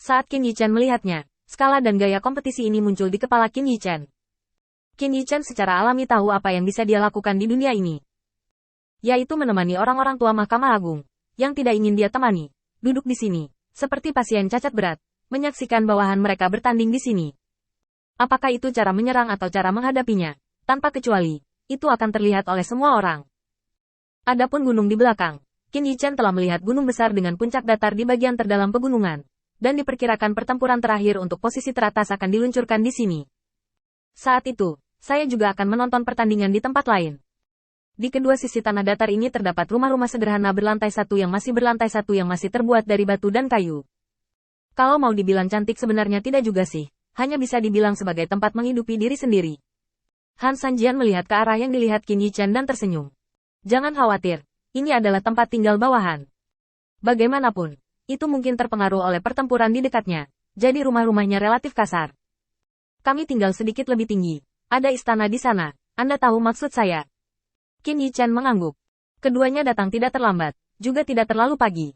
Saat Qin Yichen melihatnya, skala dan gaya kompetisi ini muncul di kepala Qin Yichen. Qin Yichen secara alami tahu apa yang bisa dia lakukan di dunia ini. Yaitu menemani orang-orang tua Mahkamah Agung, yang tidak ingin dia temani, duduk di sini, seperti pasien cacat berat, menyaksikan bawahan mereka bertanding di sini. Apakah itu cara menyerang atau cara menghadapinya? Tanpa kecuali, itu akan terlihat oleh semua orang. Adapun gunung di belakang, Qin Yichen telah melihat gunung besar dengan puncak datar di bagian terdalam pegunungan, dan diperkirakan pertempuran terakhir untuk posisi teratas akan diluncurkan di sini. Saat itu, saya juga akan menonton pertandingan di tempat lain. Di kedua sisi tanah datar ini terdapat rumah-rumah sederhana berlantai satu yang masih terbuat dari batu dan kayu. Kalau mau dibilang cantik sebenarnya tidak juga sih, hanya bisa dibilang sebagai tempat menghidupi diri sendiri. Han Sanjian melihat ke arah yang dilihat Qin Yichen dan tersenyum. Jangan khawatir, ini adalah tempat tinggal bawahan. Bagaimanapun, itu mungkin terpengaruh oleh pertempuran di dekatnya, jadi rumah-rumahnya relatif kasar. Kami tinggal sedikit lebih tinggi, ada istana di sana, Anda tahu maksud saya. Qin Yichen mengangguk. Keduanya datang tidak terlambat, juga tidak terlalu pagi.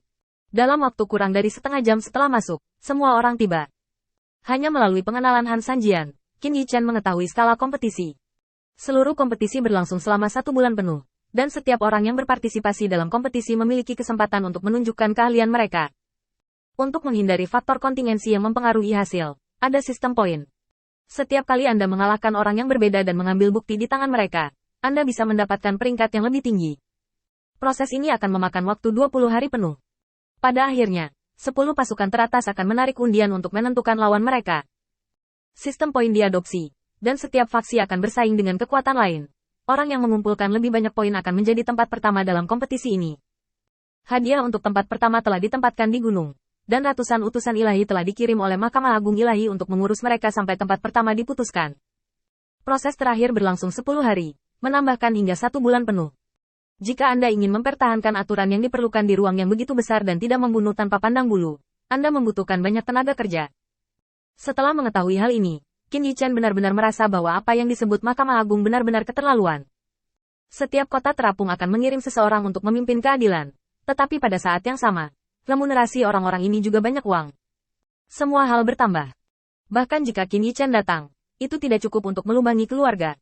Dalam waktu kurang dari setengah jam setelah masuk, semua orang tiba. Hanya melalui pengenalan Han Sanjian, Qin Yichen mengetahui skala kompetisi. Seluruh kompetisi berlangsung selama 1 bulan penuh, dan setiap orang yang berpartisipasi dalam kompetisi memiliki kesempatan untuk menunjukkan keahlian mereka. Untuk menghindari faktor kontingensi yang mempengaruhi hasil, ada sistem poin. Setiap kali Anda mengalahkan orang yang berbeda dan mengambil bukti di tangan mereka, Anda bisa mendapatkan peringkat yang lebih tinggi. Proses ini akan memakan waktu 20 hari penuh. Pada akhirnya, 10 pasukan teratas akan menarik undian untuk menentukan lawan mereka. Sistem poin diadopsi, dan setiap faksi akan bersaing dengan kekuatan lain. Orang yang mengumpulkan lebih banyak poin akan menjadi tempat pertama dalam kompetisi ini. Hadiah untuk tempat pertama telah ditempatkan di gunung, dan ratusan utusan ilahi telah dikirim oleh Mahkamah Agung Ilahi untuk mengurus mereka sampai tempat pertama diputuskan. Proses terakhir berlangsung 10 hari, menambahkan hingga 1 bulan penuh. Jika Anda ingin mempertahankan aturan yang diperlukan di ruang yang begitu besar dan tidak membunuh tanpa pandang bulu, Anda membutuhkan banyak tenaga kerja. Setelah mengetahui hal ini, Qin Yichen benar-benar merasa bahwa apa yang disebut Mahkamah Agung benar-benar keterlaluan. Setiap kota terapung akan mengirim seseorang untuk memimpin keadilan, tetapi pada saat yang sama, remunerasi orang-orang ini juga banyak uang. Semua hal bertambah. Bahkan jika Qin Yichen datang, itu tidak cukup untuk melubangi keluarga.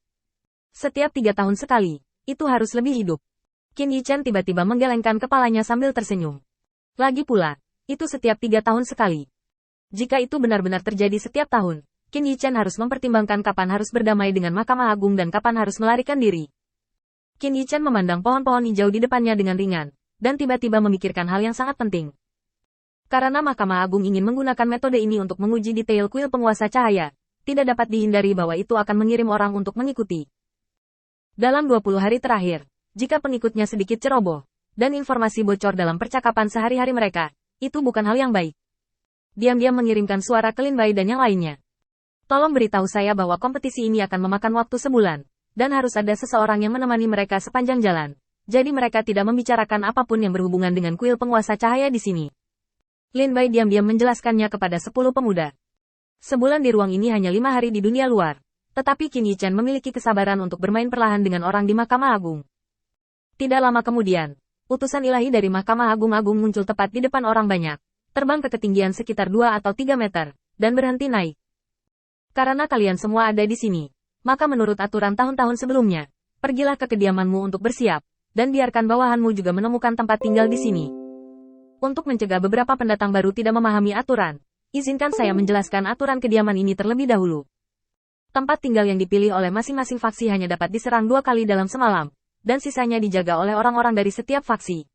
Setiap 3 tahun sekali, itu harus lebih hidup. Qin Yichen tiba-tiba menggelengkan kepalanya sambil tersenyum. Lagi pula, itu setiap 3 tahun sekali. Jika itu benar-benar terjadi setiap tahun, Qin Yichen harus mempertimbangkan kapan harus berdamai dengan Mahkamah Agung dan kapan harus melarikan diri. Qin Yichen memandang pohon-pohon hijau di depannya dengan ringan, dan tiba-tiba memikirkan hal yang sangat penting. Karena Mahkamah Agung ingin menggunakan metode ini untuk menguji detail kuil penguasa cahaya, tidak dapat dihindari bahwa itu akan mengirim orang untuk mengikuti. Dalam 20 hari terakhir, jika pengikutnya sedikit ceroboh, dan informasi bocor dalam percakapan sehari-hari mereka, itu bukan hal yang baik. Diam-diam mengirimkan suara ke Lin Bai dan yang lainnya. Tolong beritahu saya bahwa kompetisi ini akan memakan waktu sebulan, dan harus ada seseorang yang menemani mereka sepanjang jalan. Jadi mereka tidak membicarakan apapun yang berhubungan dengan kuil penguasa cahaya di sini. Lin Bai diam-diam menjelaskannya kepada 10 pemuda. Sebulan di ruang ini hanya 5 hari di dunia luar, tetapi Qin Yichen memiliki kesabaran untuk bermain perlahan dengan orang di Mahkamah Agung. Tidak lama kemudian, utusan ilahi dari Mahkamah Agung muncul tepat di depan orang banyak, terbang ke ketinggian sekitar 2 atau 3 meter, dan berhenti naik. Karena kalian semua ada di sini, maka menurut aturan tahun-tahun sebelumnya, pergilah ke kediamanmu untuk bersiap, dan biarkan bawahanmu juga menemukan tempat tinggal di sini. Untuk mencegah beberapa pendatang baru tidak memahami aturan, izinkan saya menjelaskan aturan kediaman ini terlebih dahulu. Tempat tinggal yang dipilih oleh masing-masing faksi hanya dapat diserang 2 kali dalam semalam, dan sisanya dijaga oleh orang-orang dari setiap faksi.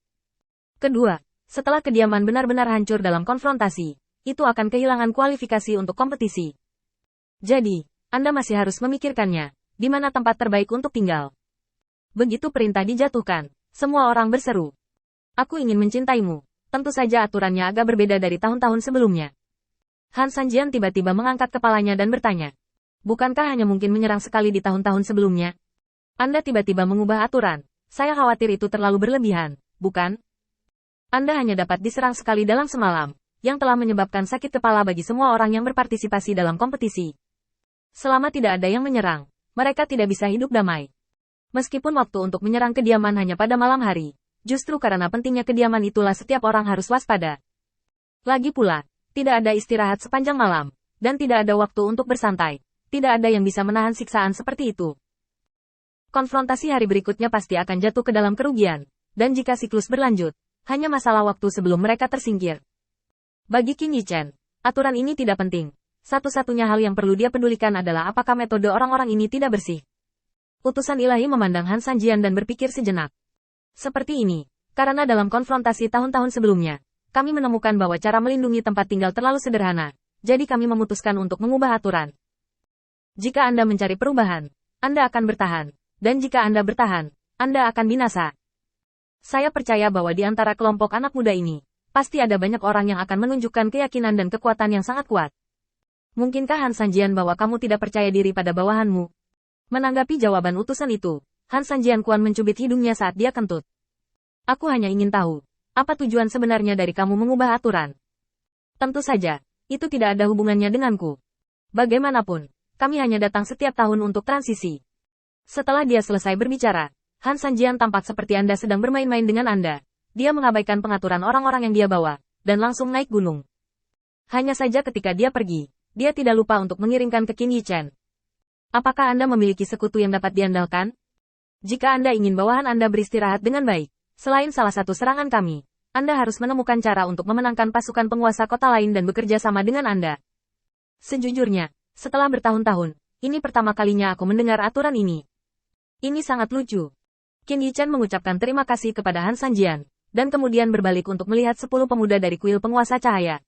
Kedua, setelah kediaman benar-benar hancur dalam konfrontasi, itu akan kehilangan kualifikasi untuk kompetisi. Jadi, Anda masih harus memikirkannya, di mana tempat terbaik untuk tinggal. Begitu perintah dijatuhkan, semua orang berseru. Aku ingin mencintaimu. Tentu saja aturannya agak berbeda dari tahun-tahun sebelumnya. Han Sanjian tiba-tiba mengangkat kepalanya dan bertanya. Bukankah hanya mungkin menyerang sekali di tahun-tahun sebelumnya? Anda tiba-tiba mengubah aturan. Saya khawatir itu terlalu berlebihan, bukan? Anda hanya dapat diserang sekali dalam semalam, yang telah menyebabkan sakit kepala bagi semua orang yang berpartisipasi dalam kompetisi. Selama tidak ada yang menyerang, mereka tidak bisa hidup damai. Meskipun waktu untuk menyerang kediaman hanya pada malam hari, justru karena pentingnya kediaman itulah setiap orang harus waspada. Lagi pula, Tidak ada istirahat sepanjang malam, dan tidak ada waktu untuk bersantai. Tidak ada yang bisa menahan siksaan seperti itu. Konfrontasi hari berikutnya pasti akan jatuh ke dalam kerugian, dan jika siklus berlanjut, hanya masalah waktu sebelum mereka tersingkir. Bagi Qin Yichen, aturan ini tidak penting. Satu-satunya hal yang perlu dia pedulikan adalah apakah metode orang-orang ini tidak bersih. Utusan ilahi memandang Han Sanjian dan berpikir sejenak. Seperti ini, karena dalam konfrontasi tahun-tahun sebelumnya, kami menemukan bahwa cara melindungi tempat tinggal terlalu sederhana, jadi kami memutuskan untuk mengubah aturan. Jika Anda mencari perubahan, Anda akan bertahan, dan jika Anda bertahan, Anda akan binasa. Saya percaya bahwa di antara kelompok anak muda ini, pasti ada banyak orang yang akan menunjukkan keyakinan dan kekuatan yang sangat kuat. Mungkinkah Han Sanjian bahwa kamu tidak percaya diri pada bawahanmu? Menanggapi jawaban utusan itu, Han Sanjian Kuan mencubit hidungnya saat dia kentut. Aku hanya ingin tahu, apa tujuan sebenarnya dari kamu mengubah aturan? Tentu saja, itu tidak ada hubungannya denganku. Bagaimanapun, kami hanya datang setiap tahun untuk transisi. Setelah dia selesai berbicara, Han Sanjian tampak seperti Anda sedang bermain-main dengan Anda. Dia mengabaikan pengaturan orang-orang yang dia bawa, dan langsung naik gunung. Hanya saja ketika dia pergi, dia tidak lupa untuk mengirimkan ke Qin Yichen. Apakah Anda memiliki sekutu yang dapat diandalkan? Jika Anda ingin bawahan Anda beristirahat dengan baik, selain salah satu serangan kami, Anda harus menemukan cara untuk memenangkan pasukan penguasa kota lain dan bekerja sama dengan Anda. Sejujurnya, setelah bertahun-tahun, ini pertama kalinya aku mendengar aturan ini. Ini sangat lucu. Qin Yichen mengucapkan terima kasih kepada Han Sanjian, dan kemudian berbalik untuk melihat 10 pemuda dari kuil penguasa cahaya.